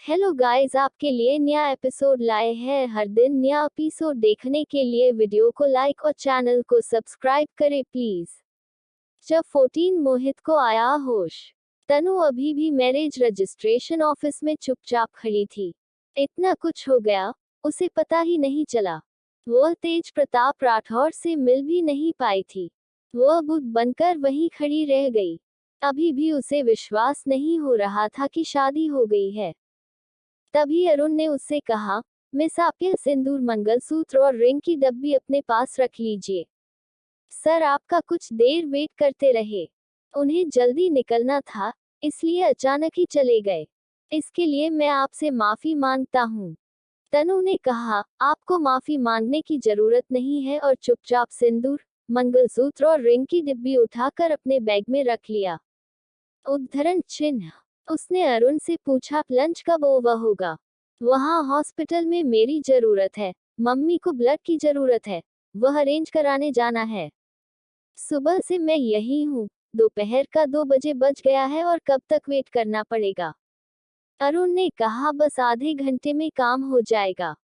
Hello guys, आपके लिए नया एपिसोड लाए हैं। हर दिन नया एपिसोड देखने के लिए वीडियो को लाइक और चैनल को सब्सक्राइब करें प्लीज। जब 14 मोहित को आया होश, तनु अभी भी मैरिज रजिस्ट्रेशन ऑफिस में चुपचाप खड़ी थी। इतना कुछ हो गया, उसे पता ही नहीं चला। वह तेज प्रताप राठौर से मिल भी नहीं पाई थी। वह बुत बनकर वहीं खड़ी रह गई। अभी भी उसे विश्वास नहीं हो रहा था कि शादी हो गई है। तभी अरुण ने उससे कहा, मिस, आप यह सिंदूर, मंगलसूत्र और रिंग की डब्बी अपने पास रख लीजिए। सर आपका कुछ देर वेट करते रहे। उन्हें जल्दी निकलना था, इसलिए अचानक ही चले गए। इसके लिए मैं आपसे माफी मांगता हूँ। तनु ने कहा, आपको माफी मांगने की जरूरत नहीं है, और चुपचाप सिंदूर, मंगलसूत्र और रिंग की डिब्बी उठाकर अपने बैग में रख लिया। उद्धरण चिन्ह। उसने अरुण से पूछा, लंच कब ओवर होगा? वहाँ हॉस्पिटल में मेरी जरूरत है। मम्मी को ब्लड की जरूरत है, वह अरेंज कराने जाना है। सुबह से मैं यही हूँ। दोपहर का 2 बजे बज गया है और कब तक वेट करना पड़ेगा? अरुण ने कहा, बस आधे घंटे में काम हो जाएगा।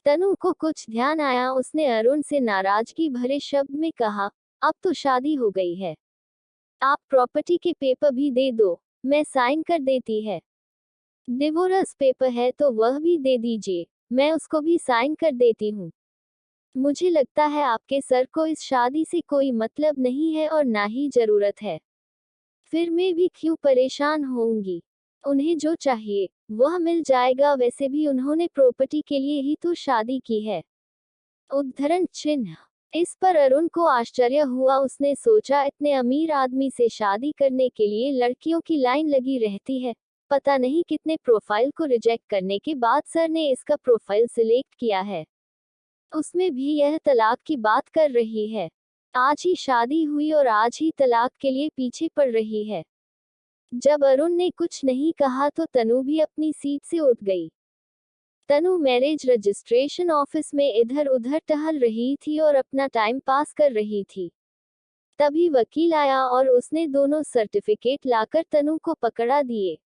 तनु को कुछ ध्यान आया। उसने अरुण से नाराजगी भरे शब्द में कहा, अब तो शादी हो गई है, आप प्रॉपर्टी के पेपर भी दे दो, मैं साइन कर देती है। डिवोर्स पेपर है तो वह भी दे दीजिए, मैं उसको भी साइन कर देती हूँ। मुझे लगता है आपके सर को इस शादी से कोई मतलब नहीं है और ना ही जरूरत है। फिर मैं भी क्यों परेशान होऊंगी? उन्हें जो चाहिए वह मिल जाएगा। वैसे भी उन्होंने प्रॉपर्टी के लिए ही तो शादी की है। उद्धरण चिन्ह। इस पर अरुण को आश्चर्य हुआ। उसने सोचा, इतने अमीर आदमी से शादी करने के लिए लड़कियों की लाइन लगी रहती है। पता नहीं कितने प्रोफाइल को रिजेक्ट करने के बाद सर ने इसका प्रोफाइल सिलेक्ट किया है। उसमें भी यह तलाक की बात कर रही है। आज ही शादी हुई और आज ही तलाक के लिए पीछे पड़ रही है। जब अरुण ने कुछ नहीं कहा तो तनु भी अपनी सीट से उठ गई। तनु मैरिज रजिस्ट्रेशन ऑफिस में इधर उधर टहल रही थी और अपना टाइम पास कर रही थी। तभी वकील आया और उसने दोनों सर्टिफिकेट लाकर तनु को पकड़ा दिए।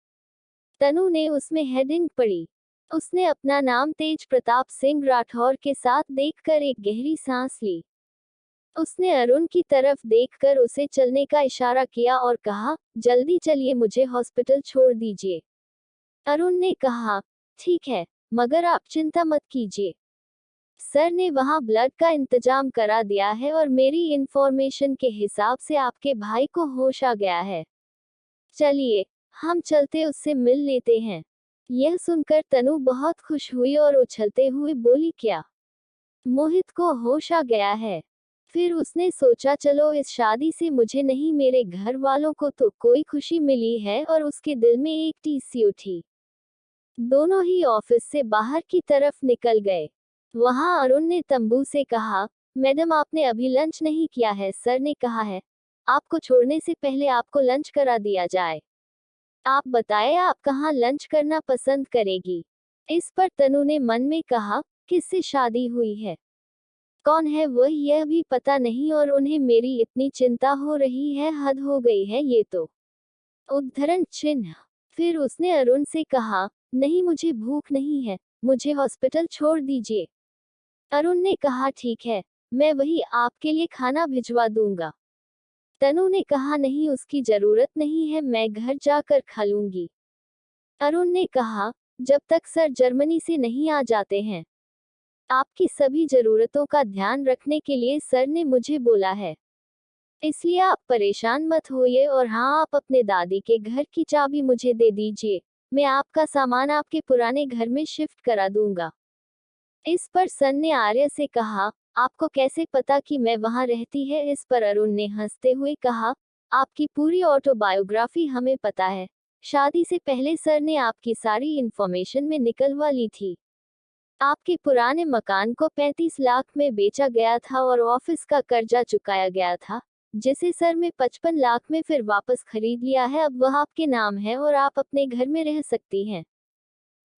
तनु ने उसमें हेडिंग पढ़ी। उसने अपना नाम तेज प्रताप सिंह राठौर के साथ देखकर एक गहरी सांस ली। उसने अरुण की तरफ देखकर उसे चलने का इशारा किया और कहा, जल्दी चलिए, मुझे हॉस्पिटल छोड़ दीजिए। अरुण ने कहा, ठीक है, मगर आप चिंता मत कीजिए। सर ने वहां ब्लड का इंतजाम करा दिया है और मेरी इंफॉर्मेशन के हिसाब से आपके भाई को होश आ गया है। चलिए, हम चलते उससे मिल लेते हैं। यह सुनकर तनु बहुत खुश हुई और उछलते हुए बोली, क्या मोहित को होश आ गया है? फिर उसने सोचा, चलो इस शादी से मुझे नहीं, मेरे घर वालों को तो कोई खुशी मिली है, और उसके दिल में एक टीसी उठी। दोनों ही ऑफिस से बाहर की तरफ निकल गए। वहां अरुण ने तंबू से कहा, मैडम आपने अभी लंच नहीं किया है। सर ने कहा है, आपको छोड़ने से पहले आपको लंच करा दिया जाए। आप बताएं, आप कहाँ लंच करना पसंद करेगी? इस पर तनु ने मन में कहा, किससे शादी हुई है, कौन है वह, यह भी पता नहीं, और उन्हें मेरी इतनी चिंता हो रही है, हद हो गई है ये तो। उद्धरण चिन्ह। फिर उसने अरुण से कहा, नहीं, मुझे भूख नहीं है, मुझे हॉस्पिटल छोड़ दीजिए। अरुण ने कहा, ठीक है, मैं वही आपके लिए खाना भिजवा दूंगा। तनु ने कहा, नहीं, उसकी जरूरत नहीं है, मैं घर जाकर खा लूंगी। अरुण ने कहा, जब तक सर जर्मनी से नहीं आ जाते हैं। आपकी सभी जरूरतों का ध्यान रखने के लिए सर ने मुझे बोला है, इसलिए आप परेशान मत होइए। और हाँ, आप अपने दादी के घर की चाबी मुझे दे दीजिए, मैं आपका सामान आपके पुराने घर में शिफ्ट करा दूंगा। इस पर सन ने आर्य से कहा, आपको कैसे पता कि मैं वहां रहती है? इस पर अरुण ने हंसते हुए कहा, आपकी पूरी ऑटोबायोग्राफी हमें पता है। शादी से पहले सर ने आपकी सारी इंफॉर्मेशन में निकलवा ली थी। आपके पुराने मकान को 35 लाख में बेचा गया था और ऑफिस का कर्जा चुकाया गया था, जिसे सर में 55 लाख में फिर वापस खरीद लिया है। अब वह आपके नाम है और आप अपने घर में रह सकती हैं।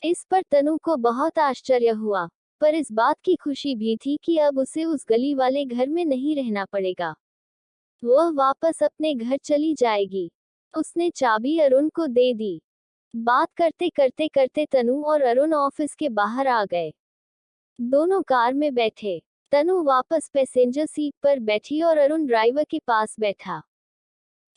इस पर तनु को बहुत आश्चर्य हुआ, पर इस बात की खुशी भी थी कि अब उसे उस गली वाले घर में नहीं रहना पड़ेगा। वह वापस अपने घर चली जाएगी। उसने चाबी अरुण को दे दी। बात करते करते करते तनु और अरुण ऑफिस के बाहर आ गए। दोनों कार में बैठे। तनु वापस पैसेंजर सीट पर बैठी और अरुण ड्राइवर के पास बैठा।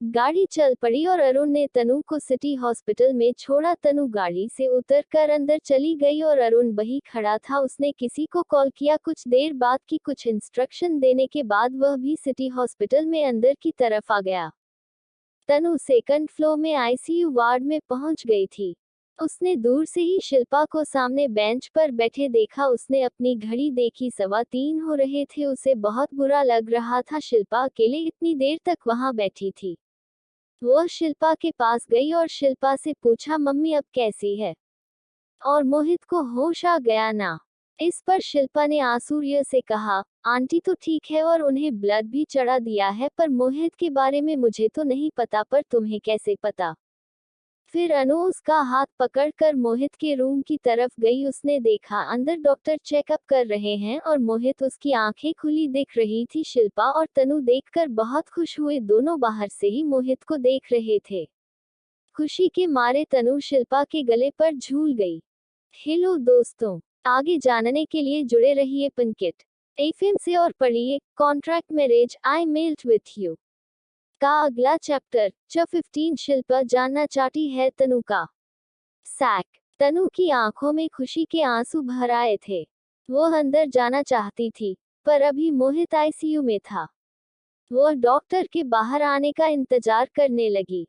गाड़ी चल पड़ी और अरुण ने तनु को सिटी हॉस्पिटल में छोड़ा। तनु गाड़ी से उतरकर अंदर चली गई और अरुण वही खड़ा था। उसने किसी को कॉल किया। कुछ देर बाद की कुछ इंस्ट्रक्शन देने के बाद वह भी सिटी हॉस्पिटल में अंदर की तरफ आ गया। तनु सेकंड फ्लोर में आईसीयू वार्ड में पहुंच गई थी। उसने दूर से ही शिल्पा को सामने बेंच पर बैठे देखा। उसने अपनी घड़ी देखी, 3:15 हो रहे थे। उसे बहुत बुरा लग रहा था। शिल्पा अकेले इतनी देर तक वहां बैठी थी। वह शिल्पा के पास गई और शिल्पा से पूछा, मम्मी अब कैसी है? और मोहित को होश आ गया ना? इस पर शिल्पा ने आसूर्य से कहा, आंटी तो ठीक है और उन्हें ब्लड भी चढ़ा दिया है, पर मोहित के बारे में मुझे तो नहीं पता। पर तुम्हें कैसे पता? फिर अनु उसका हाथ पकड़कर मोहित के रूम की तरफ गई। उसने देखा अंदर डॉक्टर चेकअप कर रहे हैं और मोहित उसकी आंखें खुली दिख रही थी। शिल्पा और तनु देखकर बहुत खुश हुए। दोनों बाहर से ही मोहित को देख रहे थे। खुशी के मारे तनु शिल्पा के गले पर झूल गई। हेलो दोस्तों, आगे जानने के लिए जुड़े रहिए पिनकिट एफएम से और पढ़िए contract marriage I meld with you का अगला चैप्टर। 15 शिल्पा जानना चाहती है तनु का सैक। तनु की आंखों में खुशी के आंसू भर आए थे। वो अंदर जाना चाहती थी, पर अभी मोहित आईसीयू में था। वह डॉक्टर के बाहर आने का इंतजार करने लगी।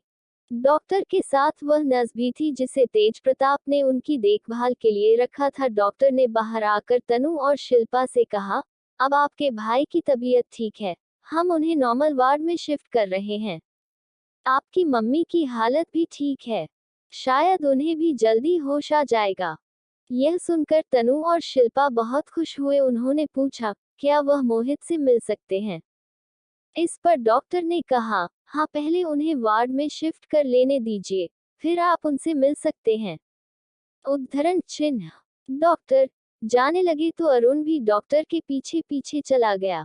डॉक्टर के साथ वह नर्स भी थी जिसे तेज प्रताप ने उनकी देखभाल के लिए रखा था। डॉक्टर ने बाहर आकर तनु और शिल्पा से कहा, अब आपके भाई की तबीयत ठीक है, हम उन्हें नॉर्मल वार्ड में शिफ्ट कर रहे हैं। आपकी मम्मी की हालत भी ठीक है, शायद उन्हें भी जल्दी होश आ जाएगा। यह सुनकर तनु और शिल्पा बहुत खुश हुए। उन्होंने पूछा, क्या वह मोहित से मिल सकते हैं? इस पर डॉक्टर ने कहा, हाँ, पहले उन्हें वार्ड में शिफ्ट कर लेने दीजिए, फिर आप उनसे मिल सकते हैं। उद्धरण चिन्ह। डॉक्टर जाने लगे तो अरुण भी डॉक्टर के पीछे पीछे चला गया।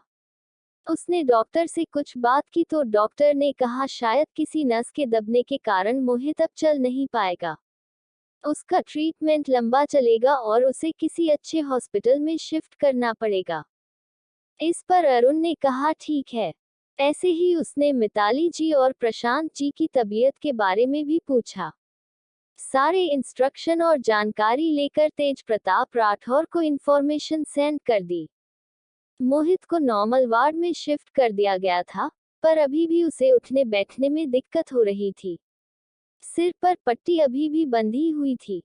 उसने डॉक्टर से कुछ बात की तो डॉक्टर ने कहा, शायद किसी नस के दबने के कारण मोहित अब चल नहीं पाएगा। उसका ट्रीटमेंट लंबा चलेगा और उसे किसी अच्छे हॉस्पिटल में शिफ्ट करना पड़ेगा। इस पर अरुण ने कहा, ठीक है। ऐसे ही उसने मिताली जी और प्रशांत जी की तबीयत के बारे में भी पूछा। सारे इंस्ट्रक्शन और जानकारी लेकर तेज प्रताप राठौर को इंफॉर्मेशन सेंड कर दी। मोहित को नॉर्मल वार्ड में शिफ्ट कर दिया गया था, पर अभी भी उसे उठने बैठने में दिक्कत हो रही थी। सिर पर पट्टी अभी भी बंधी हुई थी।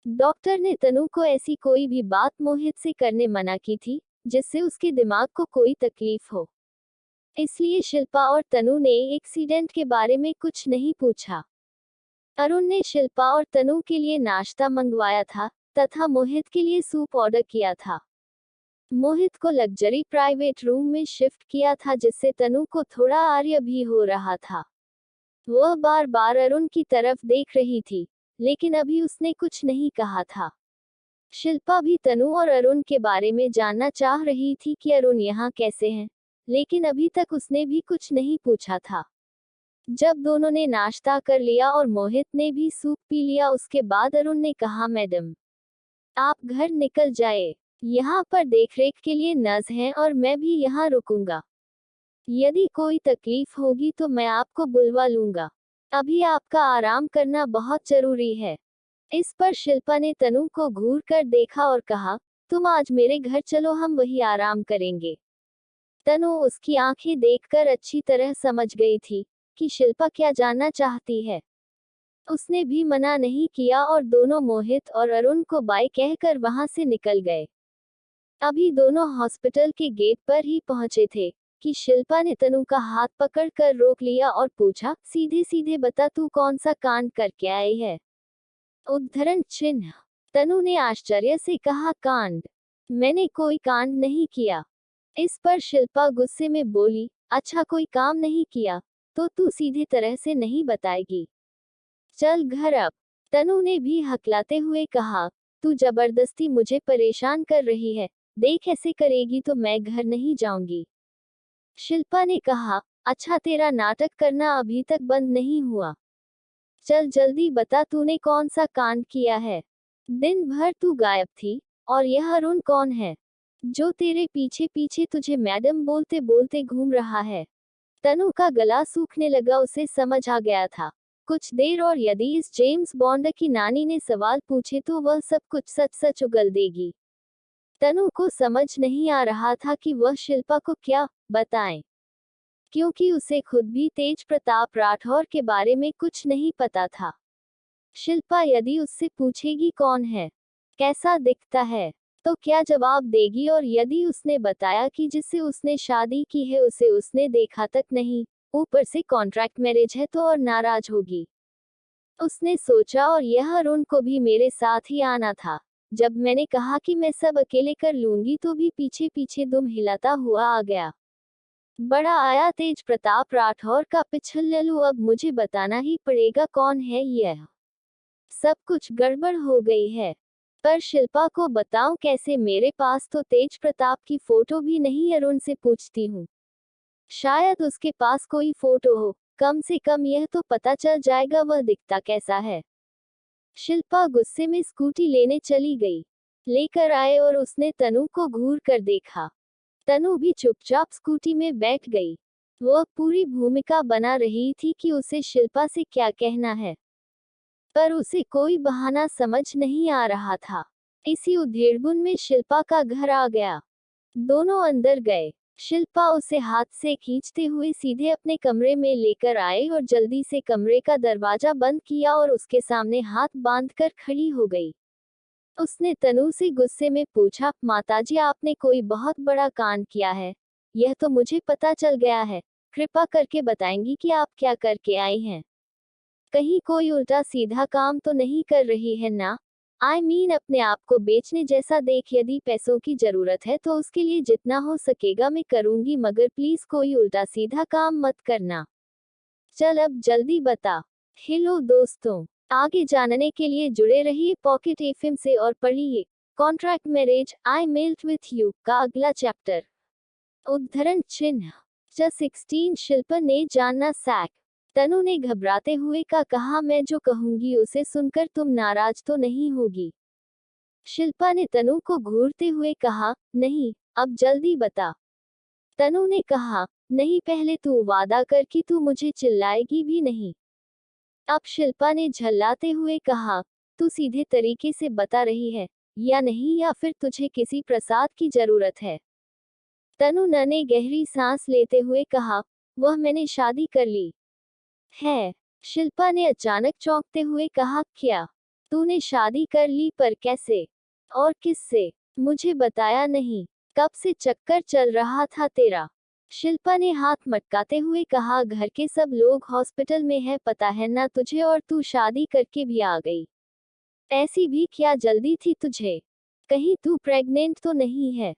डॉक्टर ने तनु को ऐसी कोई भी बात मोहित से करने मना की थी जिससे उसके दिमाग को कोई तकलीफ हो। इसलिए शिल्पा और तनु ने एक्सीडेंट के बारे में कुछ नहीं पूछा। अरुण ने शिल्पा और तनु के लिए नाश्ता मंगवाया था तथा मोहित के लिए सूप ऑर्डर किया था। मोहित को लग्जरी प्राइवेट रूम में शिफ्ट किया था जिससे तनु को थोड़ा आर्य भी हो रहा था। वह बार बार अरुण की तरफ देख रही थी, लेकिन अभी उसने कुछ नहीं कहा था। शिल्पा भी तनु और अरुण के बारे में जानना चाह रही थी कि अरुण यहाँ कैसे हैं, लेकिन अभी तक उसने भी कुछ नहीं पूछा था। जब दोनों ने नाश्ता कर लिया और मोहित ने भी सूप पी लिया, उसके बाद अरुण ने कहा, मैडम आप घर निकल जाए, यहाँ पर देखरेख के लिए नर्स हैं और मैं भी यहाँ रुकूंगा। यदि कोई तकलीफ होगी तो मैं आपको बुलवा लूंगा। अभी आपका आराम करना बहुत जरूरी है। इस पर शिल्पा ने तनु को घूर कर देखा और कहा, तुम आज मेरे घर चलो, हम वही आराम करेंगे। तनु उसकी आंखें देखकर अच्छी तरह समझ गई थी कि शिल्पा क्या जानना चाहती है। उसने भी मना नहीं किया और दोनों मोहित और अरुण को बाय कहकर वहां से निकल गए। अभी दोनों हॉस्पिटल के गेट पर ही पहुंचे थे कि शिल्पा ने तनु का हाथ पकड़कर रोक लिया और पूछा, सीधे सीधे बता, तू कौन सा कांड करके आई है? उद्धरण चिन्ह। तनु ने आश्चर्य से कहा, कांड? मैंने कोई कांड नहीं किया। इस पर शिल्पा गुस्से में बोली, अच्छा, कोई काम नहीं किया तो तू सीधे तरह से नहीं बताएगी। चल घर अब। तनु ने भी हकलाते हुए कहा, तू जबरदस्ती मुझे परेशान कर रही है, देख ऐसे करेगी तो मैं घर नहीं जाऊंगी। शिल्पा ने कहा, अच्छा, तेरा नाटक करना अभी तक बंद नहीं हुआ? चल जल्दी बता, तूने कौन सा कांड किया है? दिन भर तू गायब थी, और यह अरुण कौन है जो तेरे पीछे पीछे तुझे मैडम बोलते बोलते घूम रहा है? तनु का गला सूखने लगा, उसे समझ आ गया था कुछ देर और यदि इस जेम्स बॉन्ड की नानी ने सवाल पूछे तो वह सब कुछ सच सच उगल देगी। तनु को समझ नहीं आ रहा था कि वह शिल्पा को क्या बताएं, क्योंकि उसे खुद भी तेज प्रताप राठौर के बारे में कुछ नहीं पता था। शिल्पा यदि उससे पूछेगी कौन है, कैसा दिखता है, तो क्या जवाब देगी? और यदि उसने बताया कि जिससे उसने शादी की है उसे उसने देखा तक नहीं, ऊपर से कॉन्ट्रैक्ट मैरिज है, तो और नाराज होगी। उसने सोचा, और यह अरुण को भी मेरे साथ ही आना था। जब मैंने कहा कि मैं सब अकेले कर लूंगी तो भी पीछे पीछे दुम हिलाता हुआ आ गया। बड़ा आया तेज प्रताप राठौर का पिछल्लू, अब मुझे बताना ही पड़ेगा कौन है यह। सब कुछ गड़बड़ हो गई है, पर शिल्पा को बताऊं कैसे? मेरे पास तो तेज प्रताप की फोटो भी नहीं। अरुण से पूछती हूँ, शायद उसके पास कोई फोटो हो, कम से कम यह तो पता चल जाएगा वह दिखता कैसा है। शिल्पा गुस्से में स्कूटी लेने चली गई। लेकर आए और उसने तनु को घूर कर देखा। तनु भी चुपचाप स्कूटी में बैठ गई। वह पूरी भूमिका बना रही थी कि उसे शिल्पा से क्या कहना है, पर उसे कोई बहाना समझ नहीं आ रहा था। इसी उधेड़बुन में शिल्पा का घर आ गया। दोनों अंदर गए। शिल्पा उसे हाथ से खींचते हुए सीधे अपने कमरे में लेकर आए और जल्दी से कमरे का दरवाजा बंद किया और उसके सामने हाथ बांधकर खड़ी हो गई। उसने तनु से गुस्से में पूछा, माताजी आपने कोई बहुत बड़ा कांड किया है, यह तो मुझे पता चल गया है। कृपा करके बताएंगी कि आप क्या करके आई हैं? कहीं कोई उल्टा सीधा काम तो नहीं कर रही है ना? I mean, अपने आप को बेचने जैसा देख। यदि पैसों की जरूरत है तो उसके लिए जितना हो सकेगा मैं करूंगी, मगर प्लीज कोई उल्टा सीधा काम मत करना। चल अब जल्दी बता। हेलो दोस्तों, आगे जानने के लिए जुड़े रहिए पॉकेट एफएम से और पढ़िए contract marriage I melt with you का अगला चैप्टर। उद्धरण चिन्ह 16 शिल्पा ने जानना सैक। तनु ने घबराते हुए कहा, मैं जो कहूंगी उसे सुनकर तुम नाराज तो नहीं होगी? शिल्पा ने तनु को घूरते हुए कहा, नहीं, अब जल्दी बता। तनु ने कहा, नहीं, पहले तू वादा कर कि तू मुझे चिल्लाएगी भी नहीं। अब शिल्पा ने झल्लाते हुए कहा, तू सीधे तरीके से बता रही है या नहीं, या फिर तुझे किसी प्रसाद की जरूरत है? तनु ने गहरी सांस लेते हुए कहा, वह मैंने शादी कर ली है। शिल्पा ने अचानक चौंकते हुए कहा, क्या तूने शादी कर ली? पर कैसे और किससे? मुझे बताया नहीं। कब से चक्कर चल रहा था तेरा? शिल्पा ने हाथ मटकाते हुए कहा, घर के सब लोग हॉस्पिटल में है, पता है ना तुझे, और तू शादी करके भी आ गई। ऐसी भी क्या जल्दी थी तुझे? कहीं तू प्रेग्नेंट तो नहीं है?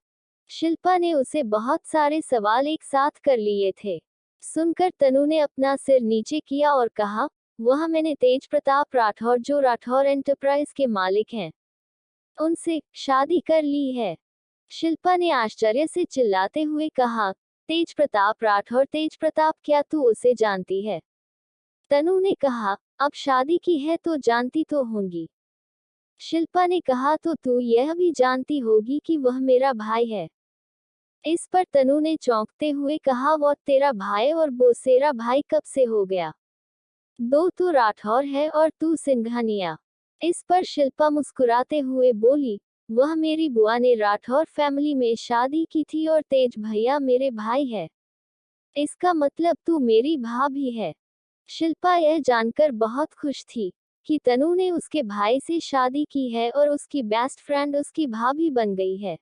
शिल्पा ने उसे बहुत सारे सवाल एक साथ कर लिए थे। सुनकर तनु ने अपना सिर नीचे किया और कहा, वह मैंने तेज प्रताप राठौर, जो राठौर एंटरप्राइज के मालिक हैं, उनसे शादी कर ली है। शिल्पा ने आश्चर्य से चिल्लाते हुए कहा, तेज प्रताप राठौर? तेज प्रताप, क्या तू उसे जानती है? तनु ने कहा, अब शादी की है तो जानती तो होंगी। शिल्पा ने कहा, तो तू यह भी जानती होगी कि वह मेरा भाई है। इस पर तनु ने चौंकते हुए कहा, वो तेरा भाई? और बोसेरा भाई कब से हो गया? दो तो राठौर है और तू सिंघानिया। इस पर शिल्पा मुस्कुराते हुए बोली, वह मेरी बुआ ने राठौर फैमिली में शादी की थी और तेज भैया मेरे भाई है। इसका मतलब तू मेरी भाभी है। शिल्पा यह जानकर बहुत खुश थी कि तनु ने उसके भाई से शादी की है और उसकी बेस्ट फ्रेंड उसकी भाभी बन गई है,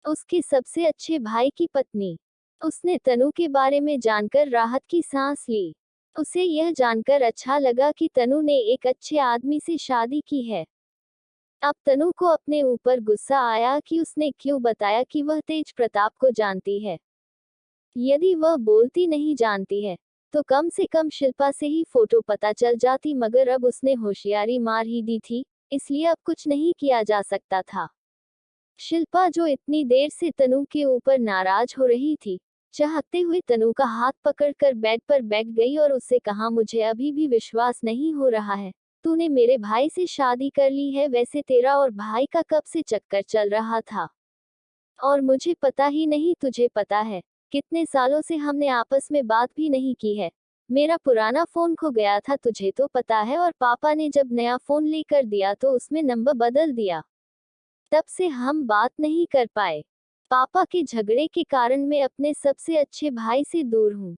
उसके सबसे अच्छे भाई की पत्नी। उसने तनु के बारे में जानकर राहत की सांस ली। उसे यह जानकर अच्छा लगा कि तनु ने एक अच्छे आदमी से शादी की है। अब तनु को अपने ऊपर गुस्सा आया कि उसने क्यों बताया कि वह तेज प्रताप को जानती है। यदि वह बोलती नहीं जानती है तो कम से कम शिल्पा से ही फोटो पता चल जाती, मगर अब उसने होशियारी मार ही दी थी, इसलिए अब कुछ नहीं किया जा सकता था। शिल्पा जो इतनी देर से तनु के ऊपर नाराज हो रही थी, चहकते हुए तनु का हाथ पकड़कर बेड पर बैठ गई और उससे कहा, मुझे अभी भी विश्वास नहीं हो रहा है, तूने मेरे भाई से शादी कर ली है। वैसे तेरा और भाई का कब से चक्कर चल रहा था और मुझे पता ही नहीं। तुझे पता है कितने सालों से हमने आपस में बात भी नहीं की है। मेरा पुराना फोन खो गया था, तुझे तो पता है, और पापा ने जब नया फोन लेकर दिया तो उसमें नंबर बदल दिया। तब से हम बात नहीं कर पाए। पापा के झगड़े के कारण मैं अपने सबसे अच्छे भाई से दूर हूँ।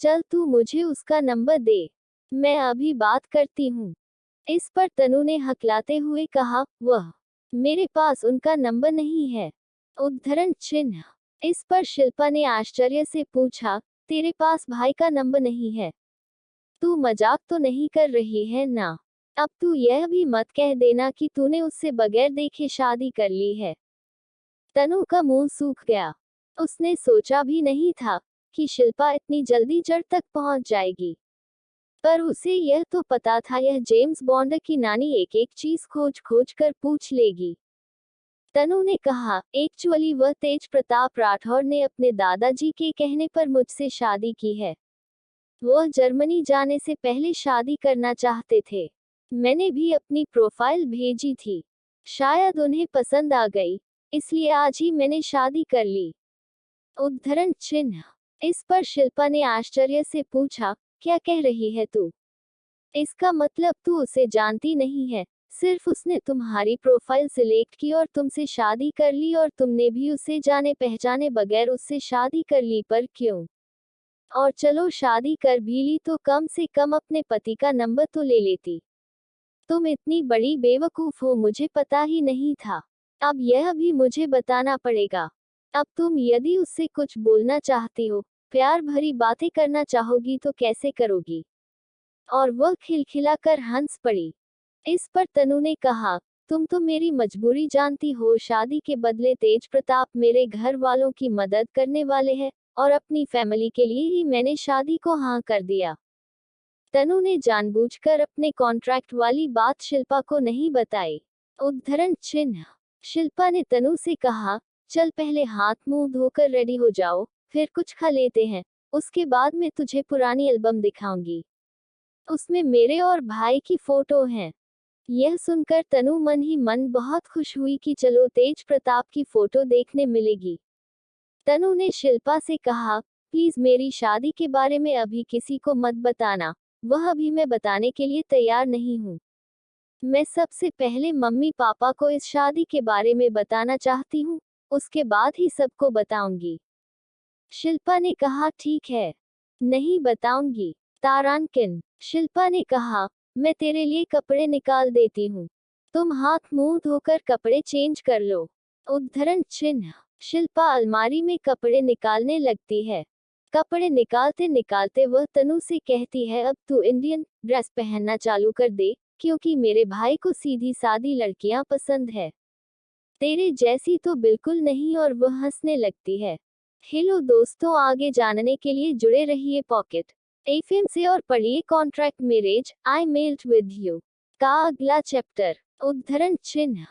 चल तू मुझे उसका नंबर दे, मैं अभी बात करती हूँ। इस पर तनु ने हकलाते हुए कहा, वह मेरे पास उनका नंबर नहीं है। उद्धरण चिन्ह। इस पर शिल्पा ने आश्चर्य से पूछा, तेरे पास भाई का नंबर नहीं है? तू मजाक तो नहीं कर रही है ना? अब तू यह भी मत कह देना कि तूने उससे बगैर देखे शादी कर ली है। तनु का मुंह सूख गया। उसने सोचा भी नहीं था कि शिल्पा इतनी जल्दी जड़ तक पहुंच जाएगी। पर उसे यह तो पता था, यह जेम्स बॉन्ड की नानी एक एक चीज खोज खोज कर पूछ लेगी। तनु ने कहा, एक्चुअली वह तेज प्रताप राठौर ने अपने दादाजी के कहने पर मुझसे शादी की है। वह जर्मनी जाने से पहले शादी करना चाहते थे। मैंने भी अपनी प्रोफाइल भेजी थी, शायद उन्हें पसंद आ गई, इसलिए आज ही मैंने शादी कर ली। उद्धरण चिन्ह। इस पर शिल्पा ने आश्चर्य से पूछा, क्या कह रही है तू? इसका मतलब तू उसे जानती नहीं है, सिर्फ उसने तुम्हारी प्रोफाइल सिलेक्ट की और तुमसे शादी कर ली, और तुमने भी उसे जाने पहचाने बगैर उससे शादी कर ली। पर क्यों? और चलो शादी कर भी ली तो कम से कम अपने पति का नंबर तो ले लेती। तुम इतनी बड़ी बेवकूफ हो, मुझे पता ही नहीं था। अब यह भी मुझे बताना पड़ेगा। अब तुम यदि उससे कुछ बोलना चाहती हो, प्यार भरी बातें करना चाहोगी तो कैसे करोगी? और वह खिलखिलाकर हंस पड़ी। इस पर तनु ने कहा, तुम तो मेरी मजबूरी जानती हो। शादी के बदले तेज प्रताप मेरे घर वालों की मदद करने वाले हैं, और अपनी फैमिली के लिए ही मैंने शादी को हाँ कर दिया। तनु ने जानबूझकर अपने कॉन्ट्रैक्ट वाली बात शिल्पा को नहीं बताई। उद्धरण चिन्ह। शिल्पा ने तनु से कहा, चल पहले हाथ मुंह धोकर रेडी हो जाओ, फिर कुछ खा लेते हैं, उसके बाद मैं तुझे पुरानी एल्बम दिखाऊंगी। उसमें मेरे और भाई की फोटो हैं। यह सुनकर तनु मन ही मन बहुत खुश हुई कि चलो तेज प्रताप की फोटो देखने मिलेगी। तनु ने शिल्पा से कहा, प्लीज मेरी शादी के बारे में अभी किसी को मत बताना, वह अभी मैं बताने के लिए तैयार नहीं हूँ। मैं सबसे पहले मम्मी पापा को इस शादी के बारे में बताना चाहती हूँ, उसके बाद ही सबको बताऊंगी। शिल्पा ने कहा, ठीक है, नहीं बताऊंगी। तारांकिन। शिल्पा ने कहा, मैं तेरे लिए कपड़े निकाल देती हूँ, तुम हाथ मुंह धोकर कपड़े चेंज कर लो। उद्धरण चिन्ह। शिल्पा अलमारी में कपड़े निकालने लगती है। कपड़े निकालते निकालते वह तनु से कहती है, अब तू इंडियन ड्रेस पहनना चालू कर दे, क्योंकि मेरे भाई को सीधी सादी लड़कियां पसंद है, तेरे जैसी तो बिल्कुल नहीं। और वह हंसने लगती है। हेलो दोस्तों, आगे जानने के लिए जुड़े रहिए पॉकेट एफएम से और पढ़िए contract marriage I meld with you का अगला चैप्टर। उद्धरण चिन्ह।